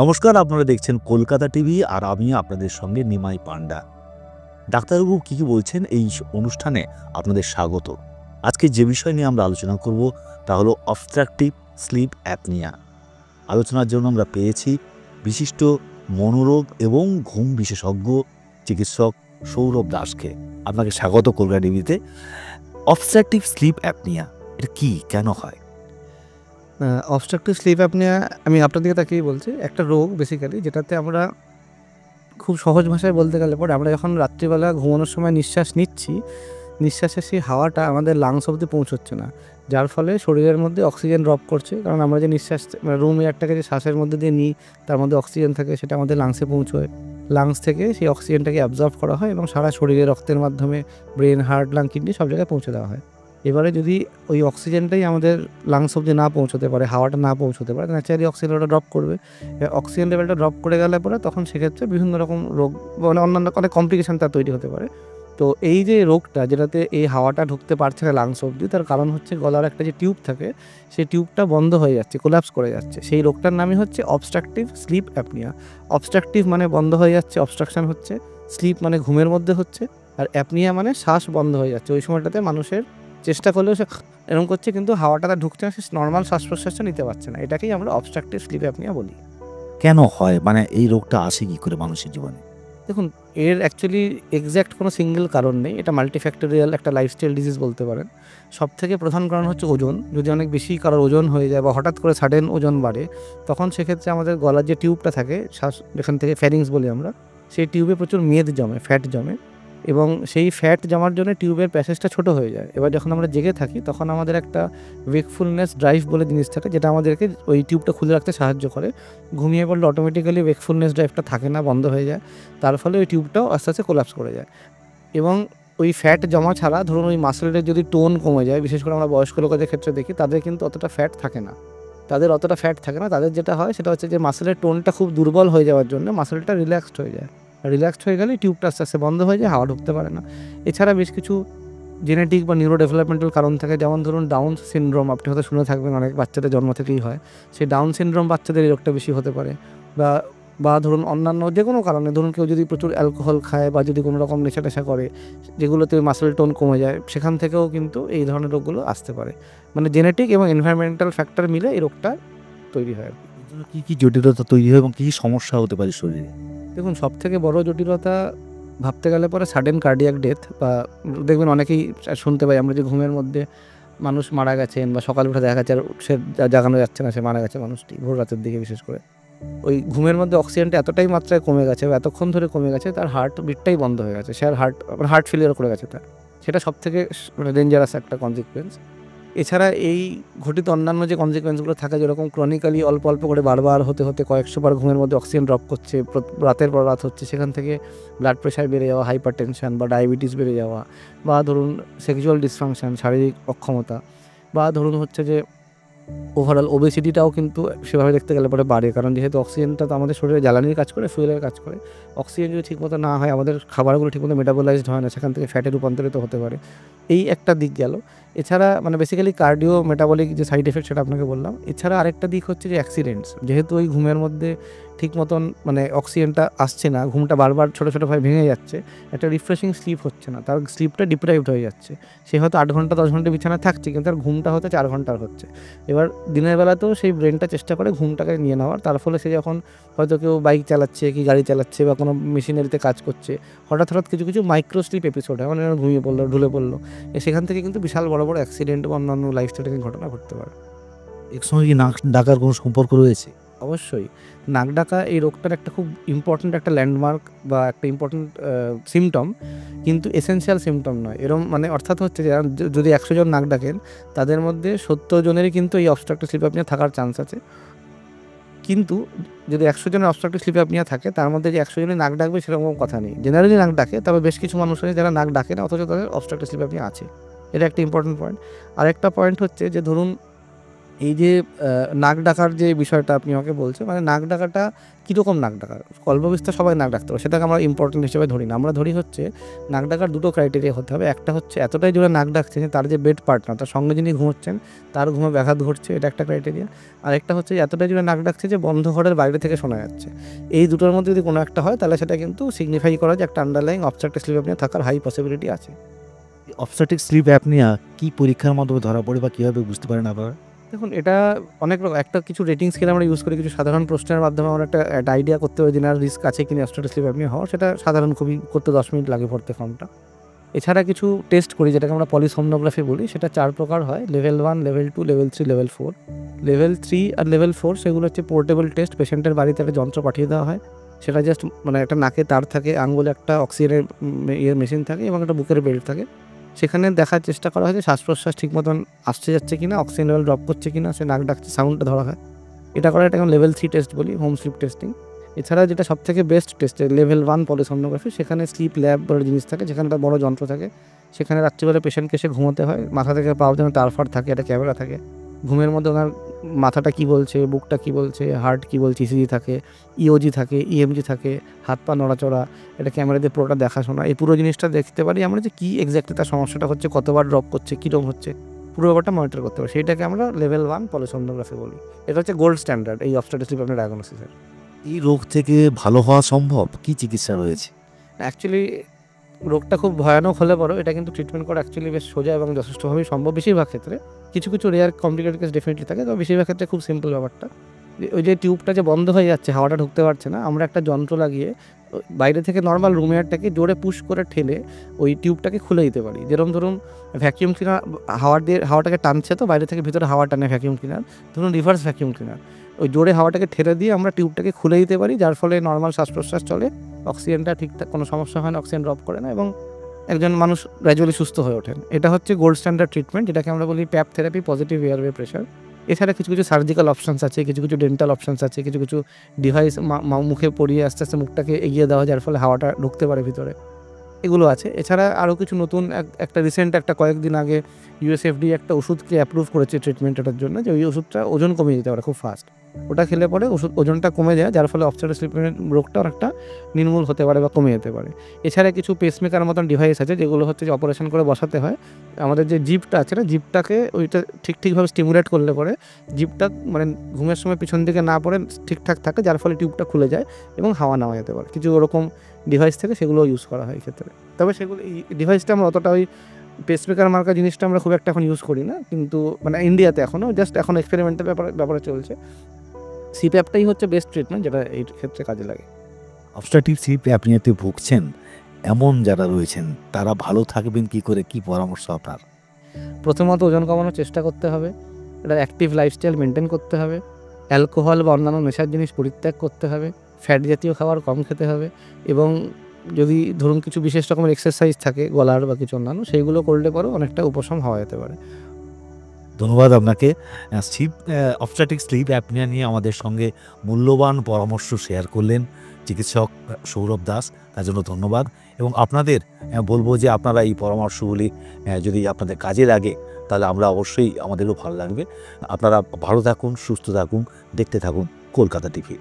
নমস্কার, আপনারা দেখছেন কলকাতা টিভি আর আমি আপনাদের সঙ্গে নিমাই পান্ডা। ডাক্তারবাবু কী বলছেন এই অনুষ্ঠানে আপনাদের স্বাগত। আজকে যে বিষয় নিয়ে আমরা আলোচনা করব তা হলো অবস্ট্রাকটিভ স্লিপ অ্যাপনিয়া। আলোচনার জন্য আমরা পেয়েছি বিশিষ্ট মনোরোগ এবং ঘুম বিশেষজ্ঞ চিকিৎসক সৌরভ দাসকে। আপনাকে স্বাগত কলকাতা টিভিতে। অবস্ট্রাকটিভ স্লিপ অ্যাপনিয়া এটা কী, কেন হয়? অবস্ট্রাকটিভ স্লিপ অ্যাপনিয়া আমি আপনার দিকে তাকিয়ে বলছি, একটা রোগ বেসিক্যালি যেটাতে আমরা খুব সহজ ভাষায় বলতে গেলে পরে আমরা যখন রাত্রিবেলা ঘুমানোর সময় নিঃশ্বাস নিচ্ছি, নিঃশ্বাসের সেই হাওয়াটা আমাদের লাংস অবধি পৌঁছচ্ছে না, যার ফলে শরীরের মধ্যে অক্সিজেন ড্রপ করছে। কারণ আমরা যে নিঃশ্বাস রুম এয়ারটাকে যে শ্বাসের মধ্যে দিয়ে নিই, তার মধ্যে অক্সিজেন থাকে, সেটা আমাদের লাংসে পৌঁছয়। লাংস থেকে সেই অক্সিজেনটাকে অ্যাবজর্ব করা হয় এবং সারা শরীরে রক্তের মাধ্যমে ব্রেন, হার্ট, লাং, কিডনি সব জায়গায় পৌঁছে দেওয়া হয়। এবারে যদি ওই অক্সিজেনটাই আমাদের লাংস অবধি না পৌঁছতে পারে, হাওয়াটা না পৌঁছতে পারে, ন্যাচারালি অক্সিজেন লেভেলটা ড্রপ করবে। অক্সিজেন লেভেলটা ড্রপ করে গেলে পরে তখন সেক্ষেত্রে বিভিন্ন রকম রোগ মানে অন্যান্য অনেক কমপ্লিকেশান তার তৈরি হতে পারে। তো এই যে রোগটা, যেটাতে এই হাওয়াটা ঢুকতে পারছে না লাংস অবধি, তার কারণ হচ্ছে গলার একটা যে টিউব থাকে, সেই টিউবটা বন্ধ হয়ে যাচ্ছে, কোলাপস করে যাচ্ছে। সেই রোগটার নামই হচ্ছে অবস্ট্রাকটিভ স্লিপ অ্যাপনিয়া। অবস্ট্রাকটিভ মানে বন্ধ হয়ে যাচ্ছে, অবস্ট্রাকশন হচ্ছে। স্লিপ মানে ঘুমের মধ্যে হচ্ছে, আর অ্যাপনিয়া মানে শ্বাস বন্ধ হয়ে যাচ্ছে। ওই সময়টাতে মানুষের চেষ্টা করলেও সে এরকম করছে, কিন্তু হাওয়াটা তার ঢুকছে না, সে নর্মাল শ্বাস প্রশ্বাসটা নিতে পারছে না। এটাকেই আমরা অবস্ট্রাকটিভ স্লিপ অ্যাপনিয়া বলি। কেন হয়, মানে এই রোগটা আসে কী করে মানুষের জীবনে? দেখুন, এর অ্যাকচুয়ালি এক্স্যাক্ট কোনো সিঙ্গেল কারণ নেই। এটা মাল্টিফ্যাক্টোরিয়াল একটা লাইফস্টাইল ডিজিজ বলতে পারেন। সবথেকে প্রধান কারণ হচ্ছে ওজন। যদি অনেক বেশি কারোর ওজন হয়ে যায় বা হঠাৎ করে সাডেন ওজন বাড়ে, তখন সেক্ষেত্রে আমাদের গলার যে টিউবটা থাকে, শ্বাস যেখান থেকে ফ্যারিংস বলি আমরা, সেই টিউবে প্রচুর মেদ জমে, ফ্যাট জমে, এবং সেই ফ্যাট জমার জন্য টিউবের প্যাসেজটা ছোট হয়ে যায়। এবার যখন আমরা জেগে থাকি, তখন আমাদের একটা ওয়েকফুলনেস ড্রাইভ বলে জিনিস থাকে, যেটা আমাদেরকে ওই টিউবটা খুলে রাখতে সাহায্য করে। ঘুমিয়ে পড়লে অটোমেটিক্যালি ওয়েকফুলনেস ড্রাইভটা থাকে না, বন্ধ হয়ে যায়। তার ফলে ওই টিউবটাও আস্তে আস্তে কোলাপস করে যায়। এবং ওই ফ্যাট জমা ছাড়া ধরুন ওই মাসেলের যদি টোন কমে যায়, বিশেষ করে আমরা বয়স্ক লোকেদের ক্ষেত্রে দেখি, তাদের কিন্তু অতটা ফ্যাট থাকে না। তাদের যেটা হয় সেটা হচ্ছে যে মাসেলের টোনটা খুব দুর্বল হয়ে যাওয়ার জন্য মাসেলটা রিল্যাক্সড হয়ে যায়। রিল্যাক্সড হয়ে গেলে টিউবটা আস্তে আস্তে বন্ধ হয়ে যায়, হাওয়া ঢুকতে পারে না। এছাড়া বেশ কিছু জেনেটিক বা নিউরো ডেভেলপমেন্টাল কারণ থাকে, যেমন ধরুন ডাউন সিনড্রোম, আপনি হয়তো শুনে থাকবেন, অনেক বাচ্চাদের জন্ম থেকেই হয়। সেই ডাউন সিনড্রোম বাচ্চাদের এই রোগটা বেশি হতে পারে। বা বা ধরুন অন্যান্য যে কোনো কারণে, ধরুন কেউ যদি প্রচুর অ্যালকোহল খায় বা যদি কোনো রকম নেশা টেশা করে, যেগুলোতে মাসেল টোন কমে যায়, সেখান থেকেও কিন্তু এই ধরনের রোগগুলো আসতে পারে। মানে জেনেটিক এবং এনভায়রনমেন্টাল ফ্যাক্টর মিলে এই রোগটা তৈরি হয় আর কি। এর জন্য কী জটিলতা তৈরি হয় এবং কী সমস্যা হতে পারে শরীরে? দেখুন, সবথেকে বড় জটিলতা ভাবতে গেলে পরে সাডেন কার্ডিয়াক ডেথ, বা দেখবেন অনেকেই শুনতে পাই আমরা যে ঘুমের মধ্যে মানুষ মারা গেছেন, বা সকালে উঠে দেখা যাচ্ছে আর সে জাগানো যাচ্ছে না, সে মারা গেছে মানুষটি ভোর রাতের দিকে। বিশেষ করে ওই ঘুমের মধ্যে অক্সিজেনটা এতটাই মাত্রায় কমে গেছে বা এতক্ষণ ধরে কমে গেছে, তার হার্ট বিটটাই বন্ধ হয়ে গেছে, সে আর হার্ট ফেলিয়ার করে গেছে তার। সেটা সবথেকে মানে ডেঞ্জারাস একটা কনসিকুয়েন্স। এছাড়া এই ঘটিত অন্যান্য যে কনসিকুয়েন্সগুলো থাকে, যেরকম ক্রনিক্যালি অল্প অল্প করে বারবার হতে হতে কয়েকশো বার ঘুমের মধ্যে অক্সিজেন ড্রপ করছে, রাতের পর রাত হচ্ছে, সেখান থেকে ব্লাড প্রেশার বেড়ে যাওয়া, হাইপার টেনশন বা ডায়াবেটিস বেড়ে যাওয়া, বা ধরুন সেক্সুয়াল ডিসফাংশন, শারীরিক অক্ষমতা, বা ধরুন হচ্ছে যে ওভারঅল ওবেসিটিটাও কিন্তু সেভাবে দেখতে গেলে পরে বাড়ে। কারণ যেহেতু অক্সিজেনটা তো আমাদের শরীরে জ্বালানির কাজ করে, ফুয়েলের কাজ করে। অক্সিজেন যদি ঠিকমতো না হয়, আমাদের খাবারগুলো ঠিকমতো মেটাবোলাইজড হয় না, সেখান থেকে ফ্যাটে রূপান্তরিত হতে পারে। এই একটা দিক গেল। এছাড়া মানে বেসিক্যালি কার্ডিও মেটাবলিক যে সাইড এফেক্ট, সেটা আপনাকে বললাম। এছাড়া আরেকটা দিক হচ্ছে যে অ্যাক্সিডেন্টস। যেহেতু ওই ঘুমের মধ্যে ঠিক মতন মানে অক্সিজেনটা আসছে না, ঘুমটা বারবার ছোটো ছোটো ভাবে ভেঙে যাচ্ছে, একটা রিফ্রেশিং স্লিপ হচ্ছে না, তার স্লিপটা ডিপ্রাইভড হয়ে যাচ্ছে। সে হয়তো 8 ঘন্টা 10 ঘন্টা বিছানায় থাকছে, কিন্তু তার ঘুমটা হয়তো 4 ঘন্টার হচ্ছে। এবার দিনের বেলাতেও সেই ব্রেনটা চেষ্টা করে ঘুমটাকে নিয়ে নেওয়ার। তার ফলে সে যখন হয়তো কেউ বাইক চালাচ্ছে, কি গাড়ি চালাচ্ছে, বা কোনো মেশিনারিতে কাজ করছে, হঠাৎ হঠাৎ কিছু কিছু মাইক্রো স্লিপ এপিসোড হয়, মানে ঘুমিয়ে পড়লো, ঢুলে পড়লো, সেখান থেকে কিন্তু বিশাল বড় বড় অ্যাক্সিডেন্ট বা অন্যান্য লাইফস্টাইলের ঘটনা ঘটতে পারে। এর সঙ্গে কি নাক ডাকার কোনো সম্পর্ক রয়েছে? অবশ্যই নাক ডাকা এই রোগটার একটা খুব ইম্পর্ট্যান্ট একটা ল্যান্ডমার্ক বা একটা ইম্পর্ট্যান্ট সিমটম, কিন্তু এসেনশিয়াল সিমটম নয়। এরম মানে অর্থাৎ হচ্ছে যে যদি 100 জন নাক ডাকেন, তাদের মধ্যে 70 জনেরই কিন্তু এই অবস্ট্রাকটিভ স্লিপ অ্যাপনিয়া থাকার চান্স আছে। কিন্তু যদি 100 জনের অবস্ট্রাকটিভ স্লিপ অ্যাপনিয়া থাকে, তার মধ্যে যে 100 জনই নাক ডাকবে সেরকম কথা নেই। জেনারেলি নাক ডাকে, তবে বেশ কিছু মানুষ আছে যারা নাক ডাকে না, অথচ তাদের অবস্ট্রাকটিভ স্লিপ অ্যাপনিয়া আছে। এটা একটা ইম্পর্টেন্ট পয়েন্ট। আরেকটা পয়েন্ট হচ্ছে যে ধরুন এই যে নাক ডাকার যে বিষয়টা আপনি আমাকে বলছেন, মানে নাক ডাকাটা কীরকম নাক ডাকা? কল্পবিস্তার সবাই নাক ডাকতে পারে, সেটাকে আমরা ইম্পর্টেন্ট হিসেবে ধরি না। আমরা ধরি হচ্ছে নাক ডাকার দুটো ক্রাইটেরিয়া হতে হবে। একটা হচ্ছে এতটাই জোরে নাক ডাকছে যে তার যে বেড পার্টনার, তার সঙ্গে যিনি ঘুমোচ্ছেন তার ঘুমে ব্যাঘাত ঘটছে, এটা একটা ক্রাইটেরিয়া। আর একটা হচ্ছে এতটাই জোরে নাক ডাকছে যে বন্ধ ঘরের বাইরে থেকে শোনা যাচ্ছে। এই দুটোর মধ্যে যদি কোনো একটা হয় তাহলে সেটা কিন্তু সিগনিফাই করা যে একটা আন্ডারলাইং অবস্ট্রাকটিভ স্লিপ অ্যাপনিয়া থাকার হাই পসিবিলিটি আছে। অবস্ট্রাকটিভ স্লিপ অ্যাপনিয়া কি পরীক্ষার মাধ্যমে ধরা পড়ে বা কীভাবে বুঝতে পারেন আপনারা? দেখুন, এটা অনেক রকম, একটা কিছু রেটিং স্কেল আমরা ইউজ করি, কিছু সাধারণ প্রশ্নের মাধ্যমে আমরা একটা আইডিয়া করতে পারি যে না রিস্ক আছে কিনা অবস্ট্রাকটিভ স্লিপ অ্যাপনিয়া হওয়ার। সেটা সাধারণ খুবই, করতে 10 মিনিট লাগে পড়তে ফর্মটা। এছাড়া কিছু টেস্ট করি যেটাকে আমরা পলিসোমনোগ্রাফি বলি, সেটা 4 প্রকার হয়: level 1, level 2, level 3, level 4। Level 3 আর লেভেল 4 সেগুলো হচ্ছে পোর্টেবল টেস্ট। পেশেন্টের বাড়িতে একটা যন্ত্র পাঠিয়ে দেওয়া হয়, সেটা জাস্ট মানে একটা নাকে তার থাকে, আঙুলে একটা অক্সিজেনের মেশিন থাকে এবং একটা বুকের বেল্ট থাকে। সেখানে দেখার চেষ্টা করা হয় যে শ্বাস প্রশ্বাস ঠিক মতন আসছে যাচ্ছে কিনা, অক্সিজেন লেভেল ড্রপ করছে কিনা, সে নাক ডাকছে সাউন্ডটা ধরা হয়। এটা করা, এটাকে লেভেল 3 টেস্ট বলি, হোম স্লিপ টেস্টিং। এছাড়া যেটা সবথেকে বেস্ট টেস্ট, লেভেল 1 পলিসোমনোগ্রাফি, সেখানে স্লিপ ল্যাব বলে জিনিস থাকে, যেখানে একটা বড় যন্ত্র থাকে। সেখানে রাত্রিবেলা পেশেন্টকে এসে ঘুমোতে হয়, মাথা থেকে পাওয়ার জন্য তারফার থাকে, একটা ক্যামেরা থাকে। ঘুমের মধ্যে ওনার মাথাটা কী বলছে, বুকটা কী বলছে, হার্ট কী বলছে, ইসিজি থাকে, ইওজি থাকে, ইএমজি থাকে, হাত পা নড়াচড়া, এটা ক্যামেরা দিয়ে পুরোটা দেখাশোনা। এই পুরো জিনিসটা দেখতে পারি আমরা যে কী এক্স্যাক্টলি তার সমস্যাটা হচ্ছে, কতবার ড্রপ করছে, কীরকম হচ্ছে, পুরো ব্যাপারটা মনিটর করতে পারি। সেইটাকে আমরা লেভেল 1 পলিসোমনোগ্রাফি বলি। এটা হচ্ছে গোল্ড স্ট্যান্ডার্ড এই অবস্ট্রাকটিভ স্লিপ অ্যাপনিয়া ডায়াগনোসিসের। এই রোগ থেকে ভালো হওয়া সম্ভব? কি চিকিৎসা রয়েছে? অ্যাকচুয়ালি রোগটা খুব ভয়ানক হলে পরেও এটা কিন্তু ট্রিটমেন্ট করা অ্যাকচুয়ালি বেশ সোজা এবং যথেষ্টভাবেই সম্ভব বেশিরভাগ ক্ষেত্রে। কিছু কিছু রেয়ার কমপ্লিকেটেড কেস ডেফিনেটলি থাকে, তবে বেশিরভাগ ক্ষেত্রে খুব সিম্পল ব্যাপারটা। ওই যে টিউবটা যে বন্ধ হয়ে যাচ্ছে, হাওয়াটা ঢুকতে পারছে না, আমরা একটা যন্ত্র লাগিয়ে বাইরে থেকে নর্মাল রুম এয়ারটাকে জোরে পুশ করে ঠেলে ওই টিউবটাকে খুলে দিতে পারি। যেরকম ধরুন ভ্যাকিউম ক্লিনার হাওয়াটাকে টানছে, তো বাইরে থেকে ভিতরে হাওয়া টানে ভ্যাকিউম ক্লিনার, ধরুন রিভার্স ভ্যাকিউম ক্লিনার। ওই জোরে হাওয়াটাকে ঠেলে দিয়ে আমরা টিউবটাকে খুলে দিতে পারি, যার ফলে নর্মাল শ্বাস প্রশ্বাস চলে, অক্সিজেনটা ঠিকঠাক, কোনো সমস্যা হয় না, অক্সিজেন ড্রপ করে না এবং একজন মানুষ গ্র্যাজুয়ালি সুস্থ হয়ে ওঠেন। এটা হচ্ছে গোল্ড স্ট্যান্ডার্ড ট্রিটমেন্ট, যেটাকে আমরা বলি প্যাপ থেরাপি, পজিটিভ এয়ারওয়ে প্রেশার। এছাড়া কিছু কিছু সার্জিক্যাল অপশানস আছে, কিছু কিছু ডেন্টাল অপশানস আছে, কিছু কিছু ডিভাইস মুখে পরিয়ে আস্তে আস্তে মুখটাকে এগিয়ে দেওয়া, যার ফলে হাওয়াটা ঢুকতে পারে ভিতরে, এগুলো আছে। এছাড়া আরও কিছু নতুন একটা রিসেন্ট একটা কয়েকদিন আগে ইউএসএফডি একটা ওষুধকে অ্যাপ্রুভ করেছে ট্রিটমেন্টের জন্য, যে ওই ওষুধটা ওজন কমিয়ে দিতে পারে খুব ফাস্ট। ওটা খেলে পরে ওজনটা কমে যায়, যার ফলে অবস্ট্রাকটিভ স্লিপ রোগটা অনেকটা নির্মূল হতে পারে বা কমে যেতে পারে। এছাড়া কিছু পেসমেকার মতন ডিভাইস আছে, যেগুলো হচ্ছে যে অপারেশন করে বসাতে হয়। আমাদের যে জিভটা আছে না, জিভটাকে ওইটা ঠিকভাবে স্টিমুলেট করলে পরে জিভটা মানে ঘুমের সময় পিছন দিকে না পড়ে ঠিকঠাক থাকে, যার ফলে টিউবটা খুলে যায় এবং হাওয়া নেওয়া যেতে পারে। কিছু ওরকম ডিভাইস থেকে সেগুলো ইউজ করা হয় ক্ষেত্রে। তবে সেগুলো, এই ডিভাইসটা আমরা অতটা ওই পেসমেকার মার্কা জিনিসটা আমরা খুব একটা এখন ইউজ করি না, কিন্তু মানে ইন্ডিয়াতে এখনও জাস্ট এখন এক্সপেরিমেন্টের ব্যাপারে চলছে। সিপ্যাপটাই হচ্ছে বেস্ট ট্রিটমেন্ট, যেটা এই ক্ষেত্রে কাজে লাগে। অবস্ট্রাকটিভ স্লিপ অ্যাপনিয়াতে ভুগছেন এমন যারা রয়েছেন তারা ভালো থাকবেন কি করে, কি পরামর্শ আপনার? প্রথমত ওজন কমানোর চেষ্টা করতে হবে, এটা অ্যাক্টিভ লাইফস্টাইল মেনটেন করতে হবে, অ্যালকোহল বা অন্যান্য নেশার জিনিস পরিত্যাগ করতে হবে, ফ্যাট জাতীয় খাবার কম খেতে হবে এবং যদি ধরুন কিছু বিশেষ রকমের এক্সারসাইজ থাকে গলার বা কিছু অন্যান্য, সেইগুলো করলে পরেও অনেকটা উপশম হওয়া যেতে পারে। ধন্যবাদ আপনাকে। অবস্ট্রাকটিভ স্লিপ অ্যাপনিয়া নিয়ে আমাদের সঙ্গে মূল্যবান পরামর্শ শেয়ার করলেন চিকিৎসক সৌরভ দাস, তার জন্য ধন্যবাদ। এবং আপনাদের বলবো যে আপনারা এই পরামর্শগুলি যদি আপনাদের কাজে লাগে তাহলে আমরা অবশ্যই, আমাদেরও ভালো লাগবে। আপনারা ভালো থাকুন, সুস্থ থাকুন, দেখতে থাকুন কলকাতা টিভি।